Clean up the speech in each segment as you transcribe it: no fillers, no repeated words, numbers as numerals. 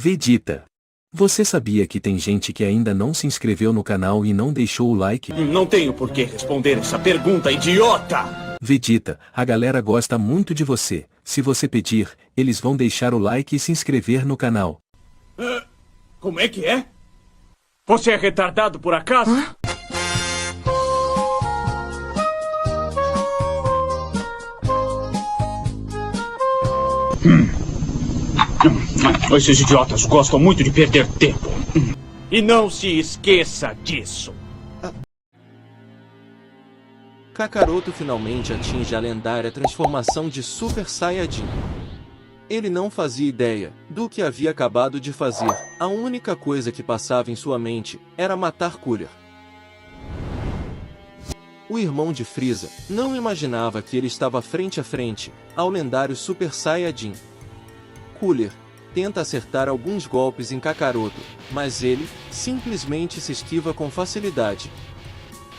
Vegeta. Você sabia que tem gente que ainda não se inscreveu no canal e não deixou o like? Não tenho por que responder essa pergunta, idiota! Vegeta, a galera gosta muito de você. Se você pedir, eles vão deixar o like e se inscrever no canal. Como é que é? Você é retardado por acaso? Esses idiotas gostam muito de perder tempo. E não se esqueça disso. Kakaroto finalmente atinge a lendária transformação de Super Saiyajin. Ele não fazia ideia do que havia acabado de fazer. A única coisa que passava em sua mente era matar Cooler. O irmão de Frieza não imaginava que ele estava frente a frente ao lendário Super Saiyajin. Cooler tenta acertar alguns golpes em Kakaroto, mas ele simplesmente se esquiva com facilidade.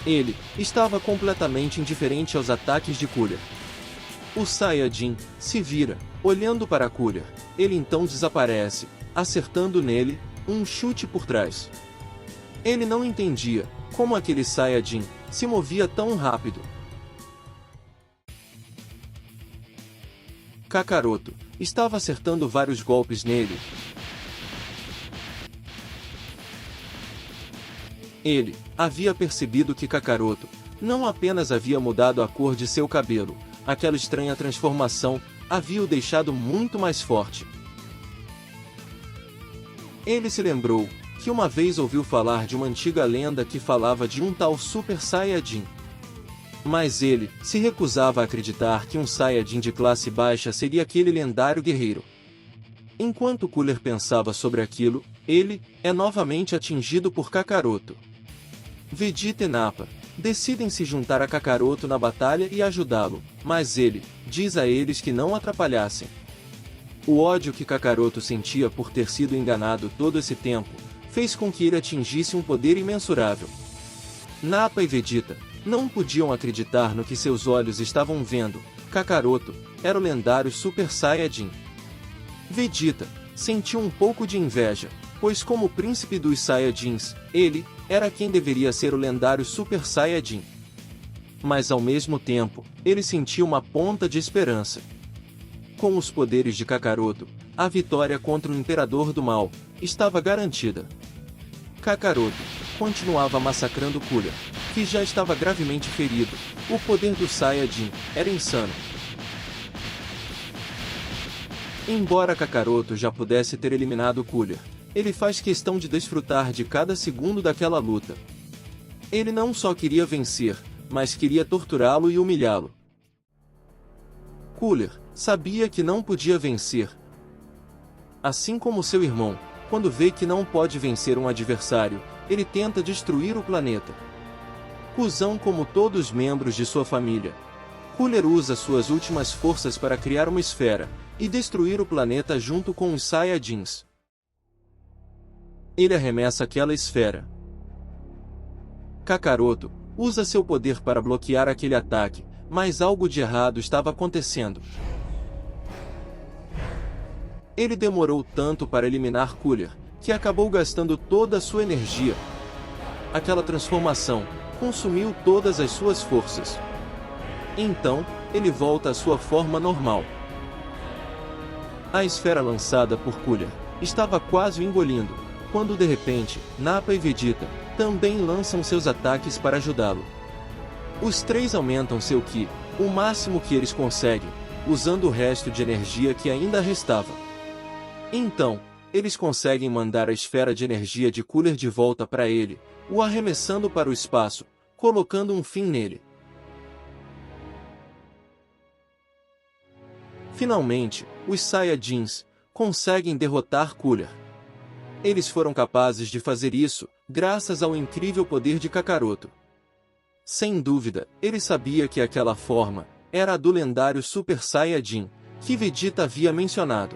Ele estava completamente indiferente aos ataques de Cooler. O Saiyajin se vira, olhando para Cooler. Ele então desaparece, acertando nele um chute por trás. Ele não entendia como aquele Saiyajin se movia tão rápido. Kakaroto estava acertando vários golpes nele. Ele havia percebido que Kakaroto não apenas havia mudado a cor de seu cabelo, aquela estranha transformação havia o deixado muito mais forte. Ele se lembrou que uma vez ouviu falar de uma antiga lenda que falava de um tal Super Saiyajin. Mas ele se recusava a acreditar que um Saiyajin de classe baixa seria aquele lendário guerreiro. Enquanto Cooler pensava sobre aquilo, ele é novamente atingido por Kakaroto. Vegeta e Nappa decidem se juntar a Kakaroto na batalha e ajudá-lo, mas ele diz a eles que não atrapalhassem. O ódio que Kakaroto sentia por ter sido enganado todo esse tempo fez com que ele atingisse um poder imensurável. Nappa e Vegeta não podiam acreditar no que seus olhos estavam vendo. Kakaroto era o lendário Super Saiyajin. Vegeta sentiu um pouco de inveja, pois como príncipe dos Saiyajins, ele era quem deveria ser o lendário Super Saiyajin. Mas ao mesmo tempo, ele sentiu uma ponta de esperança. Com os poderes de Kakaroto, a vitória contra o Imperador do Mal estava garantida. Kakaroto continuava massacrando Cooler, que já estava gravemente ferido. O poder do Saiyajin era insano. Embora Kakaroto já pudesse ter eliminado Cooler, ele faz questão de desfrutar de cada segundo daquela luta. Ele não só queria vencer, mas queria torturá-lo e humilhá-lo. Cooler sabia que não podia vencer. Assim como seu irmão, quando vê que não pode vencer um adversário, ele tenta destruir o planeta. Cusão como todos os membros de sua família, Cooler usa suas últimas forças para criar uma esfera e destruir o planeta junto com os Saiyajins. Ele arremessa aquela esfera. Kakaroto usa seu poder para bloquear aquele ataque, mas algo de errado estava acontecendo. Ele demorou tanto para eliminar Cooler, que acabou gastando toda a sua energia. Aquela transformação consumiu todas as suas forças. Então, ele volta à sua forma normal. A esfera lançada por Cooler estava quase o engolindo, quando de repente, Nappa e Vegeta também lançam seus ataques para ajudá-lo. Os três aumentam seu Ki, o máximo que eles conseguem, usando o resto de energia que ainda restava. Então, eles conseguem mandar a esfera de energia de Cooler de volta para ele, o arremessando para o espaço, colocando um fim nele. Finalmente, os Saiyajins conseguem derrotar Cooler. Eles foram capazes de fazer isso, graças ao incrível poder de Kakaroto. Sem dúvida, ele sabia que aquela forma era a do lendário Super Saiyajin, que Vegeta havia mencionado.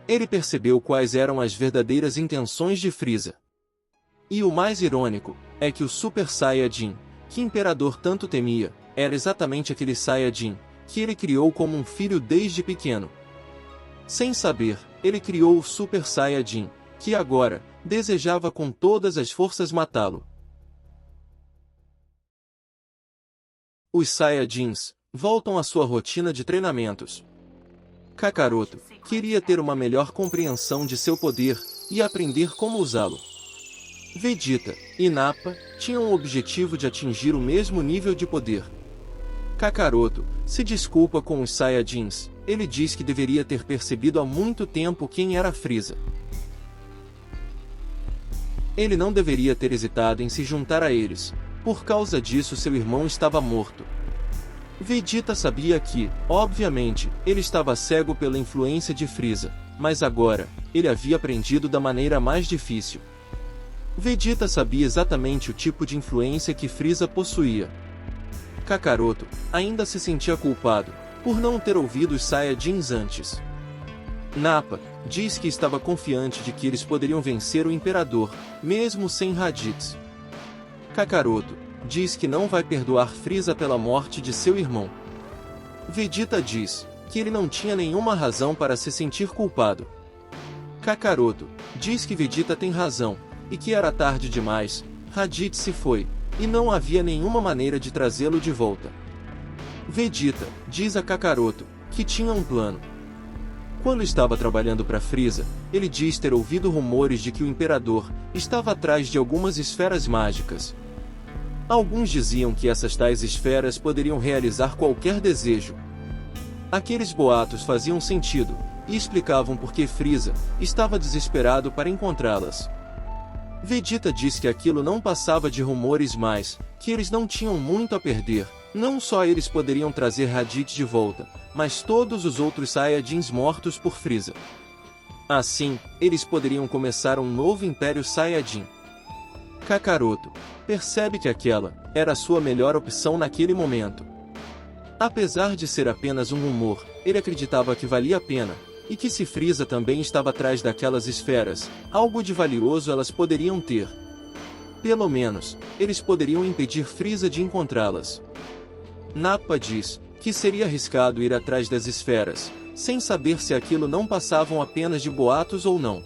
Ele percebeu quais eram as verdadeiras intenções de Frieza. E o mais irônico é que o Super Saiyajin, que o Imperador tanto temia, era exatamente aquele Saiyajin que ele criou como um filho desde pequeno. Sem saber, ele criou o Super Saiyajin, que agora desejava com todas as forças matá-lo. Os Saiyajins voltam à sua rotina de treinamentos. Kakaroto queria ter uma melhor compreensão de seu poder e aprender como usá-lo. Vegeta e Nappa tinham o objetivo de atingir o mesmo nível de poder. Kakaroto se desculpa com os Saiyajins. Ele diz que deveria ter percebido há muito tempo quem era Frieza. Ele não deveria ter hesitado em se juntar a eles. Por causa disso, seu irmão estava morto. Vegeta sabia que, obviamente, ele estava cego pela influência de Frieza, mas agora, ele havia aprendido da maneira mais difícil. Vegeta sabia exatamente o tipo de influência que Frieza possuía. Kakaroto ainda se sentia culpado por não ter ouvido os Saiyajins antes. Nappa diz que estava confiante de que eles poderiam vencer o Imperador, mesmo sem Raditz. Kakaroto diz que não vai perdoar Frieza pela morte de seu irmão. Vegeta diz que ele não tinha nenhuma razão para se sentir culpado. Kakaroto diz que Vegeta tem razão, e que era tarde demais, Raditz se foi, e não havia nenhuma maneira de trazê-lo de volta. Vegeta diz a Kakaroto que tinha um plano. Quando estava trabalhando para Frieza, ele diz ter ouvido rumores de que o Imperador estava atrás de algumas esferas mágicas. Alguns diziam que essas tais esferas poderiam realizar qualquer desejo. Aqueles boatos faziam sentido, e explicavam por que Frieza estava desesperado para encontrá-las. Vegeta diz que aquilo não passava de rumores, mas que eles não tinham muito a perder. Não só eles poderiam trazer Raditz de volta, mas todos os outros Saiyajins mortos por Frieza. Assim, eles poderiam começar um novo Império Saiyajin. Kakaroto percebe que aquela era a sua melhor opção naquele momento. Apesar de ser apenas um rumor, ele acreditava que valia a pena, e que se Frieza também estava atrás daquelas esferas, algo de valioso elas poderiam ter. Pelo menos, eles poderiam impedir Frieza de encontrá-las. Nappa diz que seria arriscado ir atrás das esferas, sem saber se aquilo não passavam apenas de boatos ou não.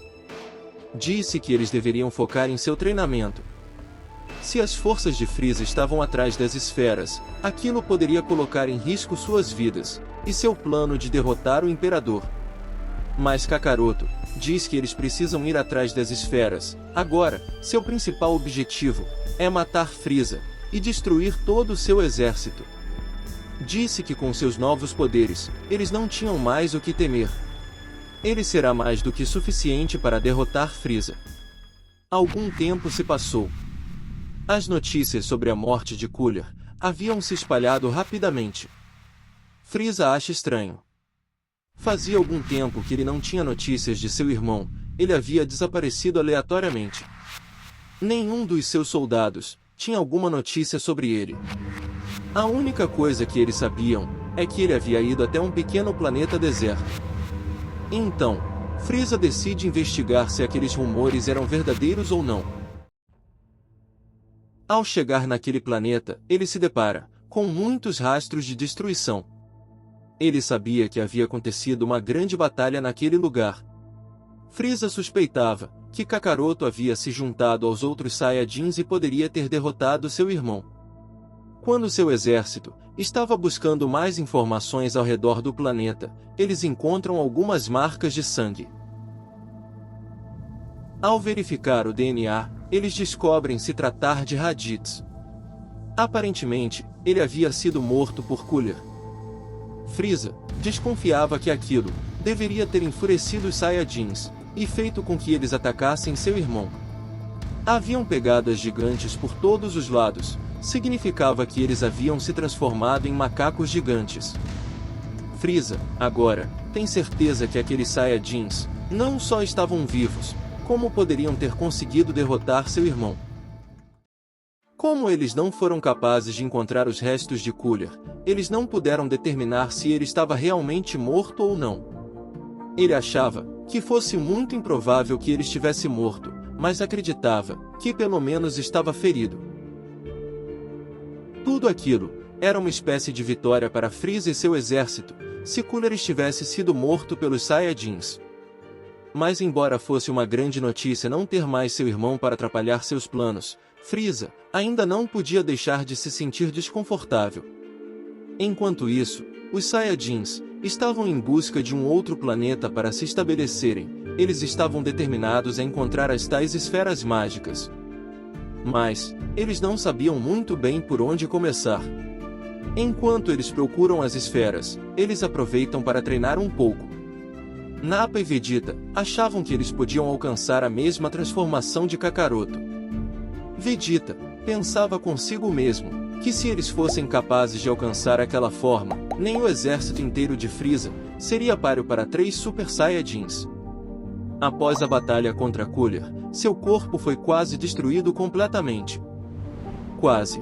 Disse que eles deveriam focar em seu treinamento. Se as forças de Frieza estavam atrás das esferas, aquilo poderia colocar em risco suas vidas, e seu plano de derrotar o Imperador. Mas Kakaroto diz que eles precisam ir atrás das esferas. Agora, seu principal objetivo é matar Frieza e destruir todo o seu exército. Disse que com seus novos poderes, eles não tinham mais o que temer. Ele será mais do que suficiente para derrotar Frieza. Algum tempo se passou. As notícias sobre a morte de Cooler haviam se espalhado rapidamente. Frieza acha estranho. Fazia algum tempo que ele não tinha notícias de seu irmão, ele havia desaparecido aleatoriamente. Nenhum dos seus soldados tinha alguma notícia sobre ele. A única coisa que eles sabiam é que ele havia ido até um pequeno planeta deserto. Então, Frieza decide investigar se aqueles rumores eram verdadeiros ou não. Ao chegar naquele planeta, ele se depara com muitos rastros de destruição. Ele sabia que havia acontecido uma grande batalha naquele lugar. Frieza suspeitava que Kakaroto havia se juntado aos outros Saiyajins e poderia ter derrotado seu irmão. Quando seu exército estava buscando mais informações ao redor do planeta, eles encontram algumas marcas de sangue. Ao verificar o DNA, eles descobrem se tratar de Raditz. Aparentemente, ele havia sido morto por Cooler. Frieza desconfiava que aquilo deveria ter enfurecido os Saiyajins e feito com que eles atacassem seu irmão. Haviam pegadas gigantes por todos os lados, significava que eles haviam se transformado em macacos gigantes. Frieza, agora, tem certeza que aqueles Saiyajins não só estavam vivos, como poderiam ter conseguido derrotar seu irmão. Como eles não foram capazes de encontrar os restos de Cooler, eles não puderam determinar se ele estava realmente morto ou não. Ele achava que fosse muito improvável que ele estivesse morto, mas acreditava que pelo menos estava ferido. Tudo aquilo era uma espécie de vitória para Frieza e seu exército, se Cooler estivesse sido morto pelos Saiyajins. Mas embora fosse uma grande notícia não ter mais seu irmão para atrapalhar seus planos, Frieza ainda não podia deixar de se sentir desconfortável. Enquanto isso, os Saiyajins estavam em busca de um outro planeta para se estabelecerem. Eles estavam determinados a encontrar as tais esferas mágicas. Mas eles não sabiam muito bem por onde começar. Enquanto eles procuram as esferas, eles aproveitam para treinar um pouco. Nappa e Vegeta achavam que eles podiam alcançar a mesma transformação de Kakaroto. Vegeta pensava consigo mesmo que se eles fossem capazes de alcançar aquela forma, nem o exército inteiro de Frieza seria páreo para 3 Super Saiyajins. Após a batalha contra Cooler, seu corpo foi quase destruído completamente. Quase